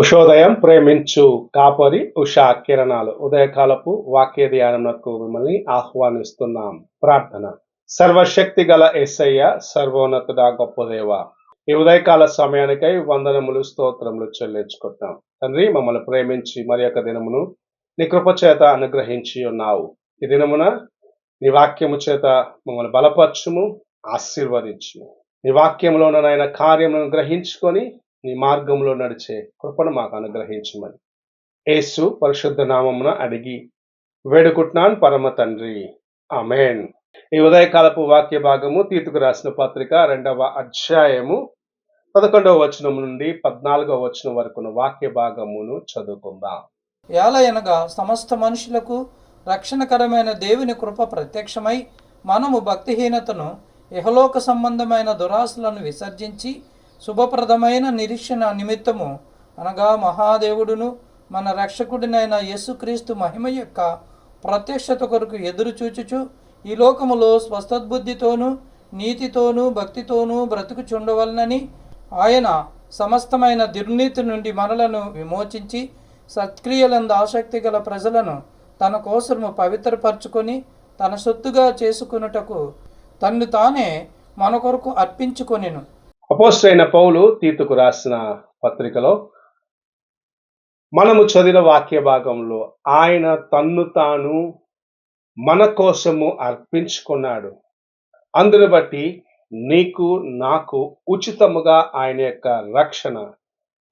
ఉషోదయం ప్రేమించు కాపరి ఉషా కిరణాలు ఉదయకాలపు వాక్య ధ్యానమునకు మిమ్మల్ని ఆహ్వానిస్తున్నాం. ప్రార్థన. సర్వశక్తి గల యేసయ్య, సర్వోన్నతుడ, గొప్ప దేవ, ఈ ఉదయకాల సమయానికై వందనములు స్తోత్రములు చెల్లించుకుంటాం. తండ్రి, మమ్మల్ని ప్రేమించి మరి యొక్క దినమును నీ కృప చేత అనుగ్రహించి ఉన్నావు. ఈ దినమున నీ వాక్యము చేత మమ్మల్ని బలపరచుము, ఆశీర్వదించుము. నీ వాక్యములోనైన కార్యములను గ్రహించుకొని నీ మార్గంలో నడిచే కృపను మాకు అనుగ్రహించమని యేసు పరిశుద్ధ నామమున అడిగి వేడుకుంటున్నాను పరమ తండ్రి, ఆమేన్. ఈ ఉదయకాలపు వాక్య భాగము తీతుకు రాసిన పత్రిక 2వ అధ్యాయము 11వ వచనం నుండి 14వ వచనం వరకున్న వాక్య భాగమును చదువుకుందాం. ఏలయనగా సమస్త మనుషులకు రక్షణకరమైన దేవుని కృప ప్రత్యక్షమై మనము భక్తిహీనతను, ఇహలోక సంబంధమైన దురాశలను విసర్జించి శుభప్రదమైన నిరీక్షణ నిమిత్తము, అనగా మహాదేవుడును మన రక్షకుడినైన యేసుక్రీస్తు మహిమ యొక్క ప్రత్యక్షత కొరకు ఎదురు చూచుచు ఈ లోకములో స్వస్థద్బుద్ధితోనూ నీతితోనూ భక్తితోనూ బ్రతుకుచుండవలనని ఆయన సమస్తమైన దుర్నీతి నుండి మనలను విమోచించి సత్క్రియలందు ఆసక్తి గల ప్రజలను తన కోసము పవిత్రపరచుకొని తన సొత్తుగా చేసుకున్నటకు తన్ను తానే మన కొరకు అర్పించుకొనెను. అపోస్తలుడైన పౌలు తీతుకు రాసిన పత్రికలో మనము చదివిన వాక్య భాగంలో ఆయన తన్ను తాను మన కోసము అర్పించుకున్నాడు. అందును బట్టి నీకు నాకు ఉచితముగా ఆయన యొక్క రక్షణ,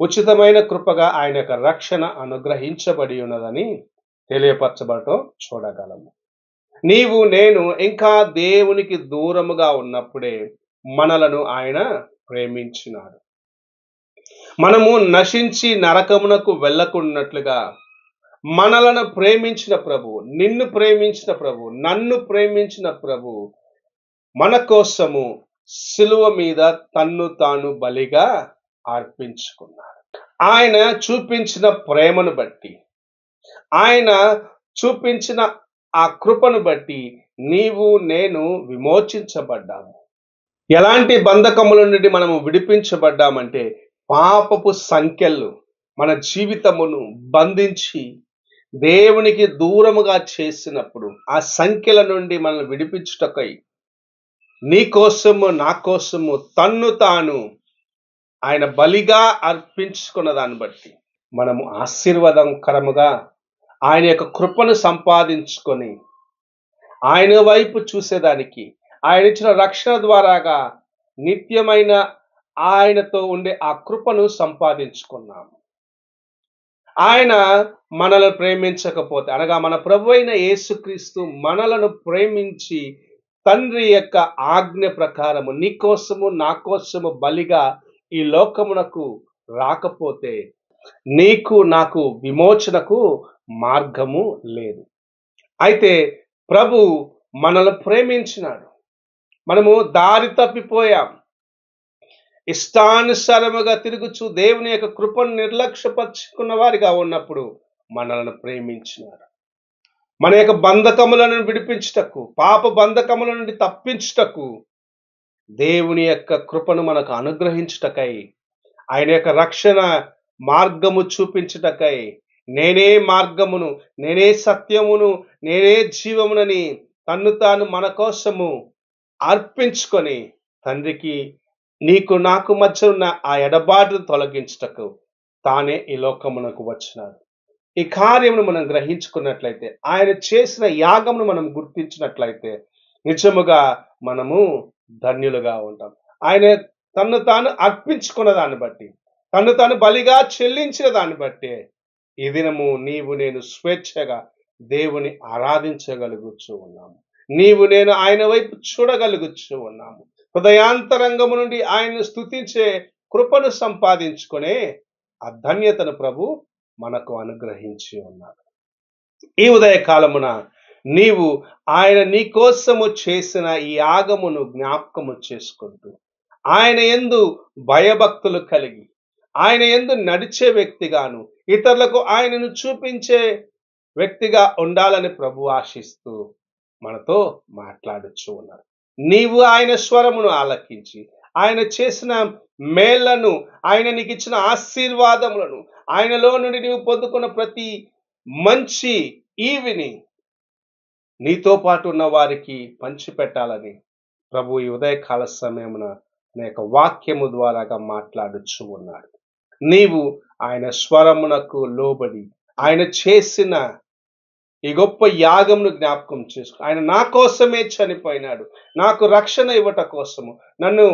ఉచితమైన కృపగా ఆయన యొక్క రక్షణ అనుగ్రహించబడి ఉన్నదని తెలియపరచబడటం చూడగలము. నీవు నేను ఇంకా దేవునికి దూరముగా ఉన్నప్పుడే మనలను ఆయన ప్రేమించినాడు. మనము నశించి నరకమునకు వెళ్ళకున్నట్లుగా మనలను ప్రేమించిన ప్రభు, నిన్ను ప్రేమించిన ప్రభు, నన్ను ప్రేమించిన ప్రభు మన కోసము సిలువ మీద తన్ను తాను బలిగా అర్పించుకున్నాడు. ఆయన చూపించిన ప్రేమను బట్టి, ఆయన చూపించిన ఆ కృపను బట్టి నీవు నేను విమోచించబడ్డాము. ఎలాంటి బంధకముల నుండి మనము విడిపించబడ్డామంటే, పాపపు సంఖ్యలు మన జీవితమును బంధించి దేవునికి దూరముగా చేసినప్పుడు ఆ సంఖ్యల నుండి మనల్ని విడిపించుటకై నీ కోసము నా కోసము తన్ను తాను ఆయన బలిగా అర్పించుకున్న దాన్ని బట్టి మనము ఆశీర్వాదకరముగా ఆయన యొక్క కృపను సంపాదించుకొని ఆయన వైపు చూసేదానికి, ఆయన ఇచ్చిన రక్షణ ద్వారాగా నిత్యమైన ఆయనతో ఉండే ఆ కృపను సంపాదించుకున్నాము. ఆయన మనల్ని ప్రేమించకపోతే, అనగా మన ప్రభు అయిన యేసుక్రీస్తు మనలను ప్రేమించి తండ్రి యొక్క ఆజ్ఞ ప్రకారము నీ కోసము నా కోసము బలిగా ఈ లోకమునకు రాకపోతే నీకు నాకు విమోచనకు మార్గము లేదు. అయితే ప్రభు మనల్ని ప్రేమించినాడు. మనము దారి తప్పిపోయాం. ఇష్టానుసారముగా తిరుగుచు దేవుని యొక్క కృపను నిర్లక్ష్యపరుచుకున్న వారిగా ఉన్నప్పుడు మనల్ని ప్రేమించినాడు. మన యొక్క బంధకములను విడిపించుటకు, పాప బంధకముల నుండి తప్పించుటకు, దేవుని యొక్క కృపను మనకు అనుగ్రహించుటకై, ఆయన యొక్క రక్షణ మార్గము చూపించుటకై, నేనే మార్గమును, నేనే సత్యమును, నేనే జీవమునని తన్ను తాను మన కోసము అర్పించుకొని తండ్రికి నీకు నాకు మధ్య ఉన్న ఆ ఎడబాటును తొలగించుటకు తానే ఈ లోకమునకు వచ్చినాడు. ఈ కార్యమును మనం గ్రహించుకున్నట్లయితే, ఆయన చేసిన యాగమును మనం గుర్తించినట్లయితే నిజముగా మనము ధన్యులుగా ఉంటాం. ఆయన తన్ను తాను అర్పించుకున్న దాన్ని బట్టి, తన్ను తాను బలిగా చెల్లించిన దాన్ని బట్టి ఈ దినము నీవు నేను స్వేచ్ఛగా దేవుని ఆరాధించగలుగుచూ ఉన్నాము. నీవు నేను ఆయన వైపు చూడగలుగుచూ ఉన్నాము. హృదయాంతరంగము నుండి ఆయన్ను స్తుతించే కృపను సంపాదించుకునే ఆ ధన్యతను ప్రభు మనకు అనుగ్రహించి ఉన్నాడు. ఈ ఉదయకాలమున నీవు ఆయన నీ కోసము చేసిన ఈ యాగమును జ్ఞాపకము చేసుకుంటూ, ఆయన యందు భయభక్తులు కలిగి, ఆయన యందు నడిచే వ్యక్తిగాను, ఇతరులకు ఆయనను చూపించే వ్యక్తిగా ఉండాలని ప్రభు ఆశిస్తూ మనతో మాట్లాడుచూ ఉన్నారు. నీవు ఆయన స్వరమును ఆలకించి ఆయన చేసిన మేళ్లను, ఆయన నీకు ఇచ్చిన ఆశీర్వాదములను, ఆయనలో నుండి నీవు పొందుకున్న ప్రతి మంచి ఈవిని నీతో పాటు ఉన్న వారికి పంచిపెట్టాలని ప్రభు ఈ ఉదయకాల సమయమున అనేక వాక్యము ద్వారాగా మాట్లాడుచు ఉన్నాడు. నీవు ఆయన స్వరమునకు లోబడి ఆయన చేసిన ఈ గొప్ప యాగమును జ్ఞాపకం చేసుకో. ఆయన నా కోసమే చనిపోయినాడు, నాకు రక్షణ ఇవ్వట కోసము, నన్ను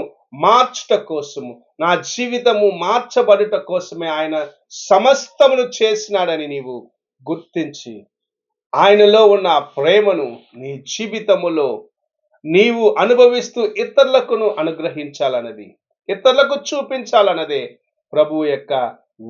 మార్చుట కోసము, నా జీవితము మార్చబడుట కోసమే ఆయన సమస్తమును చేసినాడని నీవు గుర్తించి ఆయనలో ఉన్న ఆ ప్రేమను నీ జీవితములో నీవు అనుభవిస్తూ ఇతరులకును అనుగ్రహించాలన్నది, ఇతరులకు చూపించాలన్నదే ప్రభువు యొక్క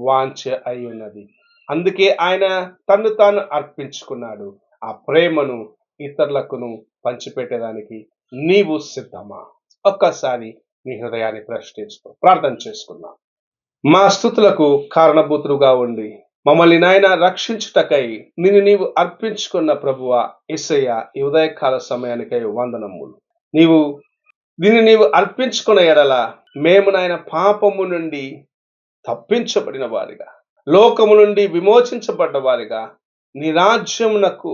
వాంఛ అయి ఉన్నది. అందుకే ఆయన తన్ను తాను అర్పించుకున్నాడు. ఆ ప్రేమను ఇతరులకును పంచిపెట్టేదానికి నీవు సిద్ధమా? ఒక్కసారి నీ హృదయాన్ని ప్రశ్నించుకో. ప్రార్థన చేసుకుందాం. మా స్తుతులకు కారణభూతులుగా ఉండి మమ్మల్ని నాయన రక్షించుటకై నిన్ను నీవు అర్పించుకున్న ప్రభువా యేసయ్య, ఈ ఉదయకాల సమయానికై వందనములు. నీవు అర్పించుకున్న ఎడల మేము నాయన పాపము నుండి తప్పించబడిన వారిగా, లోకము నుండి విమోచించబడ్డ వారిగా, నీ రాజ్యమునకు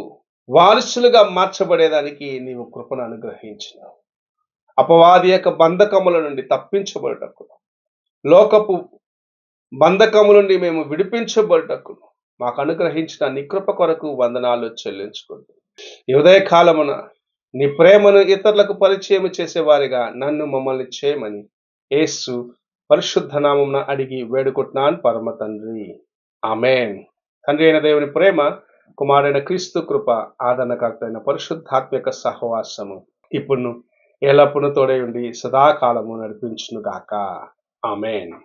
వారసులుగా మార్చబడేదానికి నీవు కృపను అనుగ్రహించినావు. అపవాది యొక్క బంధకముల నుండి తప్పించబడటకు, లోకపు బంధకము నుండి మేము విడిపించబడటకు మాకు అనుగ్రహించిన నీ కృప కొరకు వందనాలు చెల్లించుకుంటూ ఈ ఉదయకాలమున నీ ప్రేమను ఇతరులకు పరిచయం చేసేవారిగా మమ్మల్ని చేయమని యేసు పరిశుద్ధ నామమున అడిగి వేడుకుంటున్నాను పరమ తండ్రి, ఆమేన్. తండ్రి అయిన దేవుని ప్రేమ, కుమారుడైన క్రీస్తు కృప, ఆదరణకర్త అయిన పరిశుద్ధాత్మిక సహవాసము ఇప్పుడు ఎల్లప్పుడూ తోడై ఉండి సదాకాలము నడిపించును గాక. ఆమేన్.